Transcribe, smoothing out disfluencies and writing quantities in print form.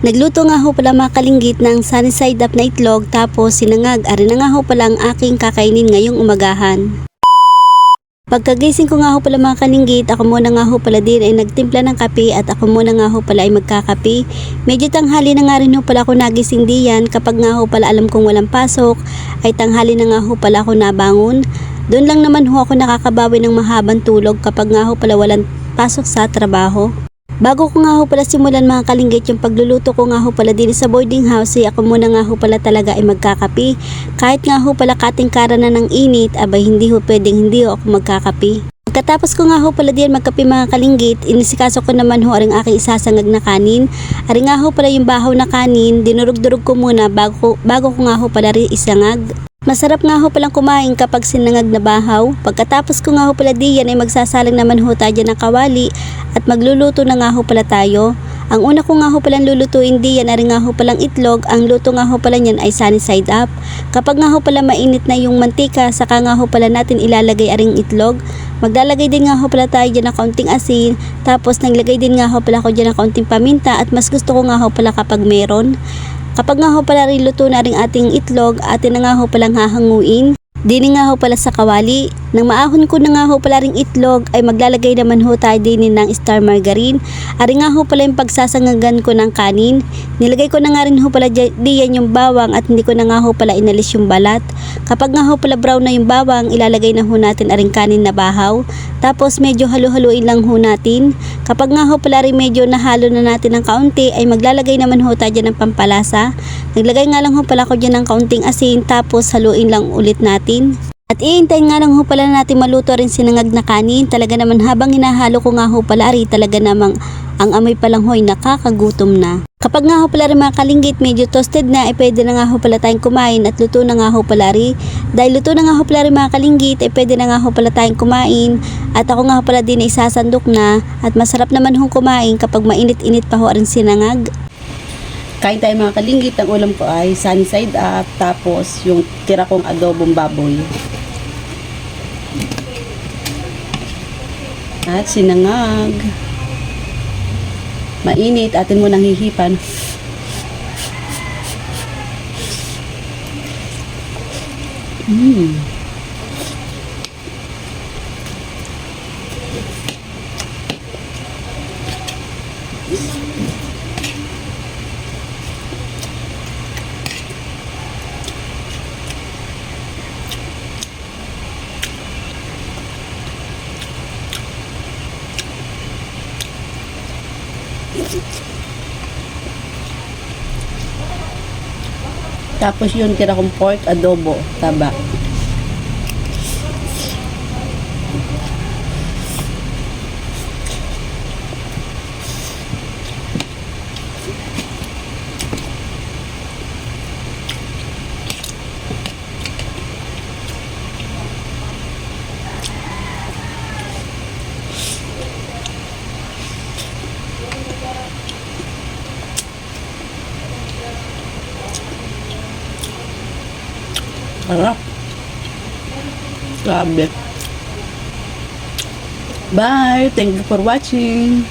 Nagluto nga ho pala mga kalinggit ng sunny side up na itlog tapos sinangag. Ari na nga ho pala ang aking kakainin ngayong umagahan. Pagkagising ko nga ho pala mga kalinggit, ako muna nga ho pala din ay nagtimpla ng kape at ako muna nga ho pala ay magkakape. Medyo tanghali na nga rin ho pala ako nagising diyan kapag nga ho pala alam kong walang pasok ay tanghali na nga ho pala ako nabangon. Doon lang naman ho ako nakakabawi ng mahabang tulog kapag nga ho pala walang pasok sa trabaho. Bago ko nga ho pala simulan mga kalinggit yung pagluluto ko nga ho pala din sa boarding house, ako muna nga ho pala talaga ay magkakape. Kahit nga ho pala katingkara na ng init, abay hindi ho pwedeng hindi ho ako magkakape. Pagkatapos ko nga ho pala din magkape mga kalinggit, inisikaso ko naman ho aring aking isasangag na kanin. Ari nga ho pala yung bahaw na kanin, dinurog-durog ko muna bago ko nga ho pala rin isangag. Masarap nga ho palang kumain kapag sinangag na bahaw. Pagkatapos ko nga ho pala diyan ay magsasalang naman ho tayo ng kawali at magluluto na nga ho pala tayo. Ang una ko nga ho palang lulutuin diyan ay nga ho palang itlog. Ang luto nga ho pala niyan ay sunny side up. Kapag nga ho pala mainit na yung mantika, saka nga ho pala natin ilalagay aring itlog. Maglalagay din nga ho pala tayo dyan ng kaunting asin. Tapos naglagay din nga ho pala ako dyan ng kaunting paminta at mas gusto ko nga ho pala kapag meron. Kapag nga ho pala rin luto na rin ating itlog, atin na nga ho palang hahanguin. Dini nga ho pala sa kawali. Nang maahon ko na nga ho pala ring itlog ay maglalagay naman ho tayo din ng star margarine. Ari nga ho pala yung pagsasangagan ko ng kanin. Nilagay ko na nga rin ho pala diyan yung bawang at hindi ko na nga ho pala inalis yung balat. Kapag nga ho pala brown na yung bawang, ilalagay na ho natin aring kanin na bahaw. Tapos medyo halo-haluin lang ho natin. Kapag nga ho pala rin medyo nahalo na natin ng kaunti ay maglalagay naman ho tayo dyan ng pampalasa. Naglagay nga lang ho pala ko dyan ng kaunting asin tapos haluin lang ulit natin. At iintayin nga lang ho pala natin maluto rin sinangag na kanin. Talaga naman habang hinahalo ko nga ho pala ari talaga namang ang amoy palang ho'y nakakagutom na. Kapag nga ho pala rin mga kalinggit medyo toasted na ay pwede na nga ho pala tayong kumain at luto na nga ho pala rin. Dahil luto na nga ho pala rin mga kalinggit ay pwede na nga ho pala tayong kumain at ako nga ho pala din ay sasandok na at masarap naman hong kumain kapag mainit-init pa ho rin sinangag. Kain tayo mga kalinggit, ang ulam ko ay sunny side up tapos yung tira kong adobong baboy. At sinangag. Mainit, atin mo nang hihipan. Tapos yung tira kong pork adobo, taba. Sarap. Grabe. Bye. Thank you for watching.